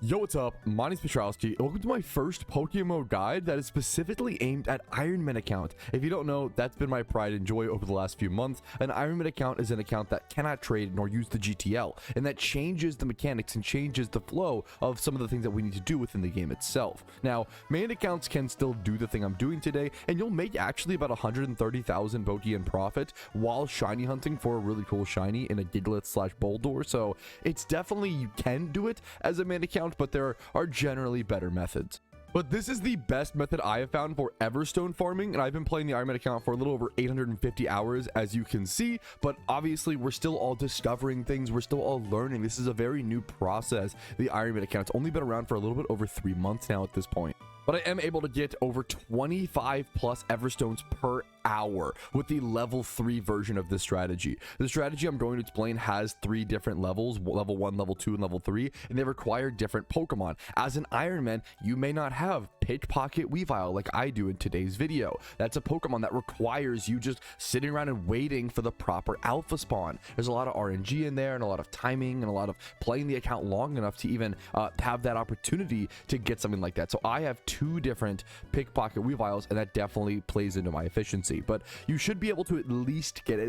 Yo, what's up? My name's Patrouski, and welcome to my first PokeMMO guide that is specifically aimed at Ironman account. If you don't know, that's been my pride and joy over the last few months. An Ironman account is an account that cannot trade nor use the GTL, and that changes the mechanics and changes the flow of some of the things that we need to do within the game itself. Now, main accounts can still do the thing I'm doing today, and you'll make actually about 130,000 Pokeyen profit while shiny hunting for a really cool shiny in a Diglett/Boldor, so it's definitely, you can do it as a main account, but there are generally better methods. But this is the best method I have found for Everstone farming, and I've been playing the Ironman account for a little over 850 hours, as you can see, but obviously we're still all discovering things, we're still all learning. This is a very new process. The Ironman account's only been around for a little bit over 3 months now at this point. But I am able to get over 25 plus Everstones per hour with the level 3 version of this strategy. The strategy I'm going to explain has 3 different levels, level 1, level 2, and level 3, and they require different Pokemon. As an Ironman, you may not have Pickpocket Weavile like I do in today's video. That's a Pokemon that requires you just sitting around and waiting for the proper alpha spawn. There's a lot of RNG in there and a lot of timing and a lot of playing the account long enough to even have that opportunity to get something like that. So I have 2 different Pickpocket Weaviles, and that definitely plays into my efficiency. But you should be able to at least get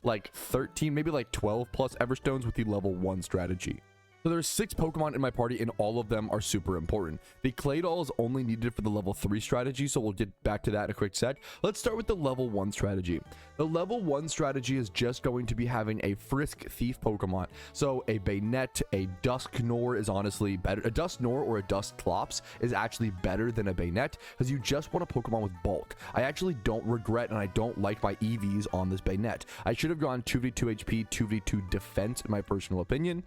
like 13, maybe like 12 plus Everstones with the level 1 strategy. So there's 6 Pokemon in my party, and all of them are super important. The Claydol is only needed for the level 3 strategy, so we'll get back to that in a quick sec. Let's start with the level 1 strategy. The level 1 strategy is just going to be having a Frisk Thief Pokemon. So a Bayonet, a Dusknoir is honestly better. A Dusknoir or a Dusclops is actually better than a Bayonet, because you just want a Pokemon with bulk. I actually don't regret, and I don't like my EVs on this Bayonet. I should have gone 2v2 HP, 2v2 defense in my personal opinion,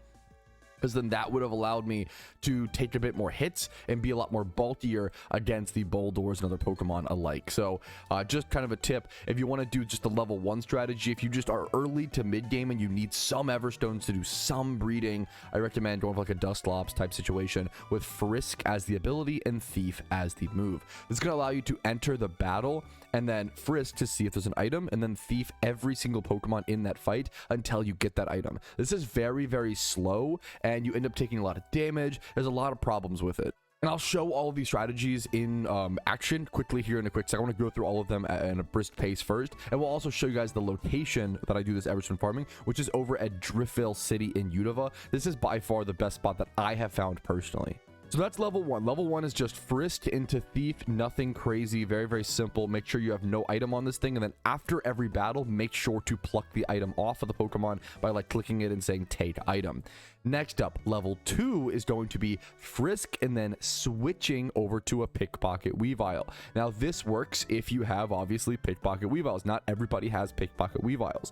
because then that would have allowed me to take a bit more hits and be a lot more bulkier against the Boldors and other Pokemon alike. So just kind of a tip, if you want to do just the level 1 strategy, if you just are early to mid game and you need some Everstones to do some breeding, I recommend going for like a Dusclops type situation with Frisk as the ability and Thief as the move. This is going to allow you to enter the battle and then Frisk to see if there's an item, and then Thief every single Pokemon in that fight until you get that item. This is very, very slow, and you end up taking a lot of damage. There's a lot of problems with it. And I'll show all of these strategies in action quickly here in a quick second. I want to go through all of them at a brisk pace first. And we'll also show you guys the location that I do this Everstone farming, which is over at Driftville City in Unova. This is by far the best spot that I have found personally. So that's level 1. Level 1 is just Frisk into Thief, nothing crazy, very, very simple. Make sure you have no item on this thing, and then after every battle, make sure to pluck the item off of the Pokemon by like clicking it and saying take item. Next up, level 2 is going to be Frisk and then switching over to a Pickpocket Weavile. Now this works if you have obviously Pickpocket Weaviles. Not everybody has Pickpocket Weaviles.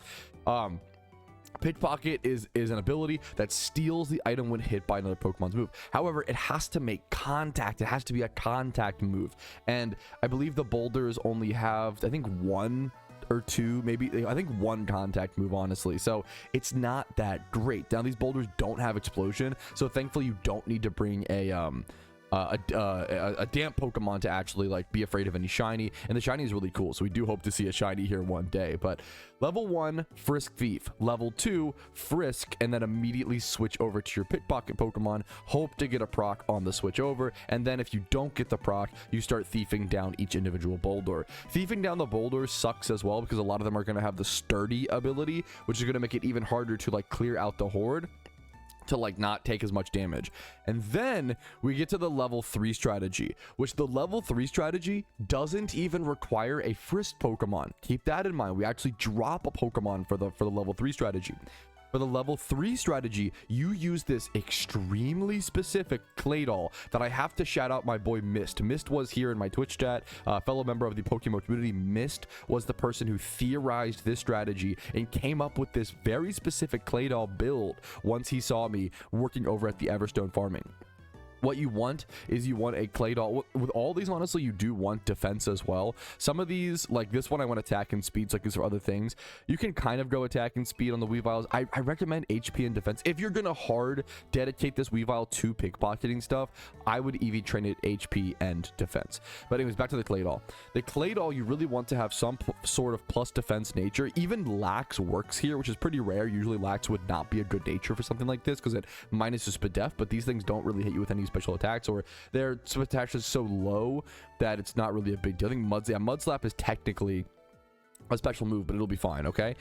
Pickpocket is an ability that steals the item when hit by another Pokemon's move. However, it has to make contact. It has to be a contact move. And I believe the Boulders only have, I think, 1 or 2, maybe, I think 1 contact move, honestly. So it's not that great. Now, these Boulders don't have Explosion, so thankfully you don't need to bring a damp Pokemon to actually like be afraid of any shiny, and the shiny is really cool, so we do hope to see a shiny here one day. But level 1 Frisk Thief, level 2 Frisk, and then immediately switch over to your Pickpocket Pokemon, hope to get a proc on the switch over, and then if you don't get the proc, you start thiefing down each individual Boulder. Thiefing down the Boulders sucks as well, because a lot of them are going to have the sturdy ability, which is going to make it even harder to like clear out the horde, to like not take as much damage. And then we get to the level 3 strategy, which the level 3 strategy doesn't even require a Frisk Pokemon. Keep that in mind. We actually drop a Pokemon for the level 3 strategy. For the level 3 strategy, you use this extremely specific Claydol that I have to shout out my boy Mist. Mist was here in my Twitch chat, fellow member of the PokeMMO community. Mist was the person who theorized this strategy and came up with this very specific Claydol build once he saw me working over at the Everstone farming. What you want is you want a clay doll. With all these, honestly, you do want defense as well. Some of these, like this one, I want attack and speed. So like these are other things. You can kind of go attack and speed on the Weaviles. I recommend HP and defense. If you're gonna hard dedicate this Weavile to pickpocketing stuff, I would EV train it HP and defense. But anyways, back to the clay doll. The clay doll, you really want to have some sort of plus defense nature. Even lax works here, which is pretty rare. Usually lax would not be a good nature for something like this because it minuses Spadef, but these things don't really hit you with any special attacks, or their attacks is so low that it's not really a big deal. I think Mud Slap is technically a special move, but it'll be fine. Okay,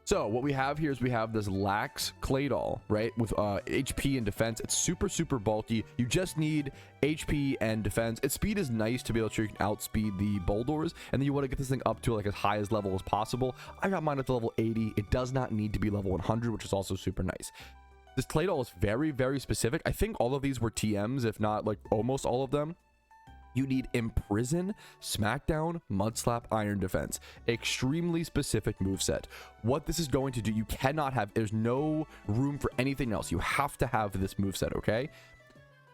so what we have here is we have this lax clay doll, right, with HP and defense. It's super bulky. You just need HP and defense. Its speed is nice to be able to outspeed the Boldors, and then you want to get this thing up to like as high as level as possible. I got mine at the level 80. It does not need to be level 100, which is also super nice. This clay doll is very specific. I think all of these were TMs, if not like almost all of them. You need Imprison, Smackdown, Mud Slap, Iron Defense. Extremely specific moveset. What this is going to do, you cannot have, there's no room for anything else. You have to have this moveset, okay?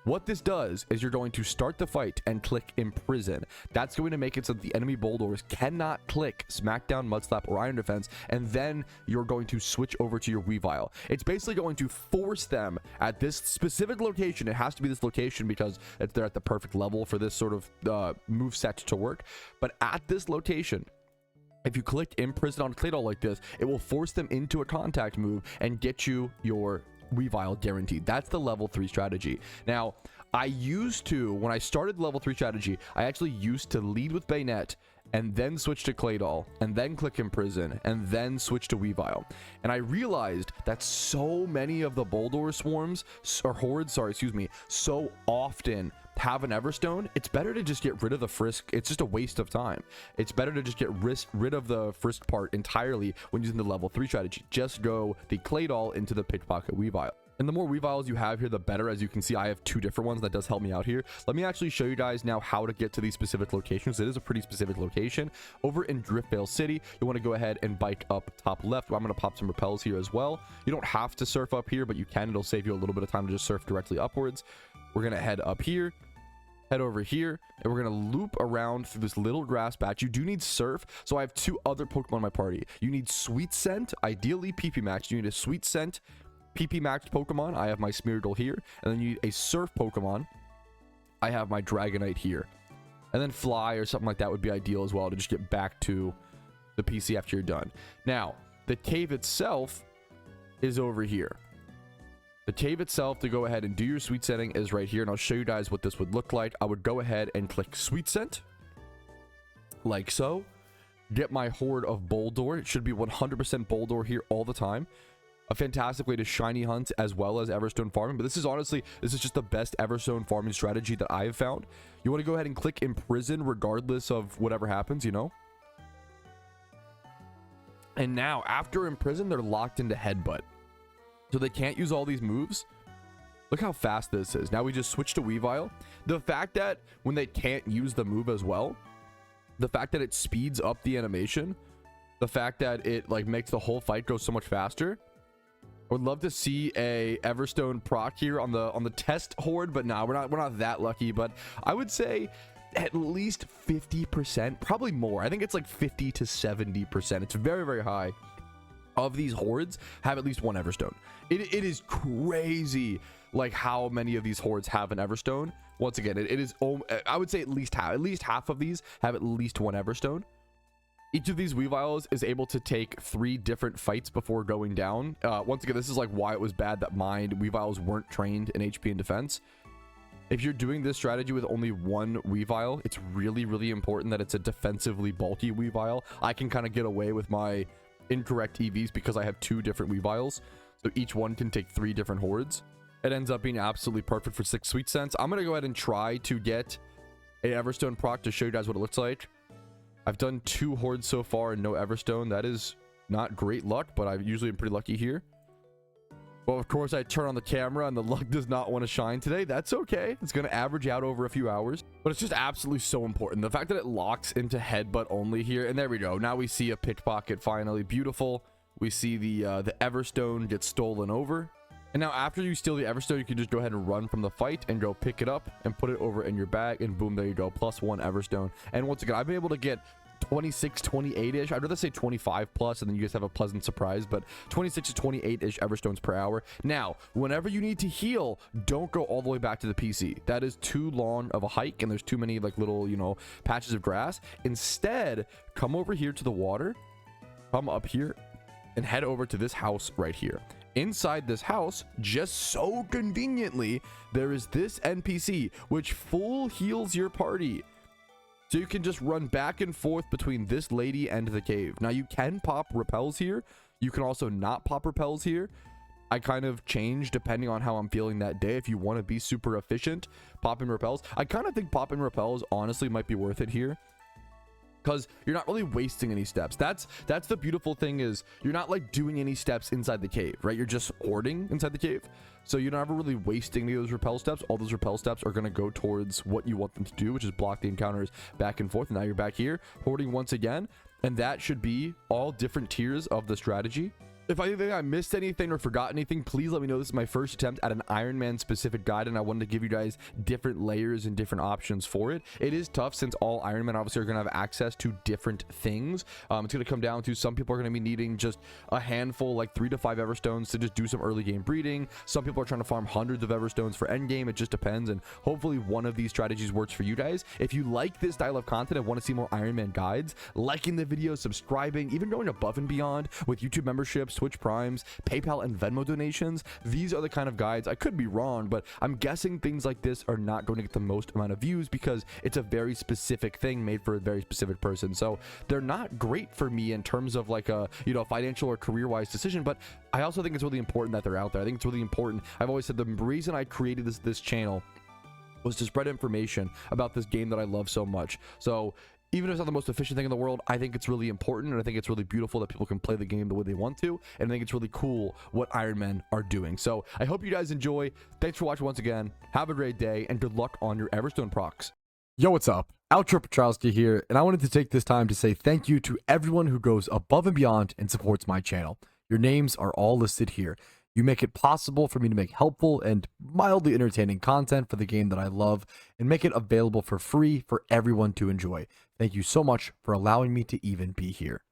What this does is you're going to start the fight and click Imprison. That's going to make it so that the enemy Boldors cannot click Smackdown, Mud Slap, or Iron Defense, and then you're going to switch over to your Weavile. It's basically going to force them at this specific location. It has to be this location because they're at the perfect level for this sort of moveset to work. But at this location, if you click Imprison on a clay doll like this, it will force them into a contact move and get you your Weavile guaranteed. That's the level 3 strategy. Now, I used to, when I started level 3 strategy, I actually used to lead with Bayonet and then switch to clay doll and then click Imprison and then switch to Weavile. And I realized that so many of the Boldor swarms or hordes, so often have an Everstone. It's better to just get rid of the Frisk. It's just a waste of time. It's better to just get rid of the Frisk part entirely when using the level 3 strategy. Just go the clay doll into the pickpocket Weavile. And the more Weaviles you have here, the better. As you can see, I have 2 different ones. That does help me out here. Let me actually show you guys now how to get to these specific locations. It is a pretty specific location. Over in Driftvale City, you want to go ahead and bike up top left. I'm going to pop some repels here as well. You don't have to surf up here, but you can. It'll save you a little bit of time to just surf directly upwards. We're going to head up here, head over here, and we're going to loop around through this little grass patch. You do need surf, so I have 2 other Pokemon in my party. You need Sweet Scent, ideally PP Max. You need a Sweet Scent PP Maxed Pokemon. I have my Smeargle here. And then you need a Surf Pokemon. I have my Dragonite here. And then Fly or something like that would be ideal as well to just get back to the PC after you're done. Now, the cave itself is over here. The cave itself, to go ahead and do your Sweet Scenting, is right here. And I'll show you guys what this would look like. I would go ahead and click Sweet Scent, like so. Get my horde of Boldor. It should be 100% Boldor here all the time. A fantastic way to shiny hunt as well as Everstone farming. But this is honestly, this is just the best Everstone farming strategy that I have found. You want to go ahead and click Imprison regardless of whatever happens, you know. And now, after Imprison, they're locked into Headbutt. So they can't use all these moves. Look how fast this is. Now we just switch to Weavile. The fact that when they can't use the move as well, the fact that it speeds up the animation, the fact that it like makes the whole fight go so much faster. I would love to see a Everstone proc here on the test horde, but no, we're not that lucky. But I would say at least 50%, probably more. I think it's like 50 to 70%. It's very high. Of these hordes have at least one Everstone. It is crazy like how many of these hordes have an Everstone. Once again, it is, I would say at least half of these have at least one Everstone. Each of these Weaviles is able to take 3 different fights before going down. Once again, this is like why it was bad that my Weaviles weren't trained in HP and defense. If you're doing this strategy with only one Weavile, it's really important that it's a defensively bulky Weavile. I can kind of get away with my incorrect EVs because I have 2 different Weaviles. So each one can take 3 different hordes. It ends up being absolutely perfect for 6 Sweet Scents. I'm going to go ahead and try to get a Everstone proc to show you guys what it looks like. I've done 2 hordes so far and no Everstone. That is not great luck, but I usually am pretty lucky here. Well, of course, I turn on the camera and the luck does not want to shine today. That's okay. It's going to average out over a few hours, but it's just absolutely so important. The fact that it locks into Headbutt only here, and there we go. Now we see a pickpocket finally. Beautiful. We see the Everstone get stolen over. And now after you steal the Everstone, you can just go ahead and run from the fight and go pick it up and put it over in your bag, and boom, there you go, +1 Everstone. And once again, I've been able to get 26, 28-ish. I'd rather say 25 plus, and then you guys have a pleasant surprise, but 26 to 28-ish Everstones per hour. Now, whenever you need to heal, don't go all the way back to the PC. That is too long of a hike, and there's too many like little, you know, patches of grass. Instead, come over here to the water, come up here, and head over to this house right here. Inside this house, just so conveniently, there is this NPC, which full heals your party. So you can just run back and forth between this lady and the cave. Now you can pop repels here. You can also not pop repels here. I kind of change depending on how I'm feeling that day. If you want to be super efficient, popping repels. I kind of think popping repels honestly might be worth it here, because you're not really wasting any steps. That's the beautiful thing, is you're not like doing any steps inside the cave, right? You're just hoarding inside the cave. So you're never really wasting any of those repel steps. All those repel steps are going to go towards what you want them to do, which is block the encounters back and forth. And now you're back here hoarding once again. And that should be all different tiers of the strategy. If I think I missed anything or forgot anything, please let me know. This is my first attempt at an Iron Man specific guide, and I wanted to give you guys different layers and different options for it. It is tough since all Iron Men obviously are going to have access to different things. It's going to come down to, some people are going to be needing just a handful, like 3 to 5 Everstones to just do some early game breeding. Some people are trying to farm hundreds of Everstones for end game. It just depends, and hopefully one of these strategies works for you guys. If you like this style of content and want to see more Iron Man guides, liking the video, subscribing, even going above and beyond with YouTube memberships, Twitch Primes, PayPal, and Venmo donations, these are the kind of guides. I could be wrong, but I'm guessing things like this are not going to get the most amount of views because it's a very specific thing made for a very specific person. So they're not great for me in terms of like a, you know, financial or career-wise decision, but I also think it's really important that they're out there. I think it's really important. I've always said the reason I created this channel was to spread information about this game that I love so much. So even if it's not the most efficient thing in the world, I think it's really important, and I think it's really beautiful that people can play the game the way they want to, and I think it's really cool what Iron Men are doing. So I hope you guys enjoy. Thanks for watching once again. Have a great day, and good luck on your Everstone procs. Yo, what's up? Outro Patrouski here, and I wanted to take this time to say thank you to everyone who goes above and beyond and supports my channel. Your names are all listed here. You make it possible for me to make helpful and mildly entertaining content for the game that I love, and make it available for free for everyone to enjoy. Thank you so much for allowing me to even be here.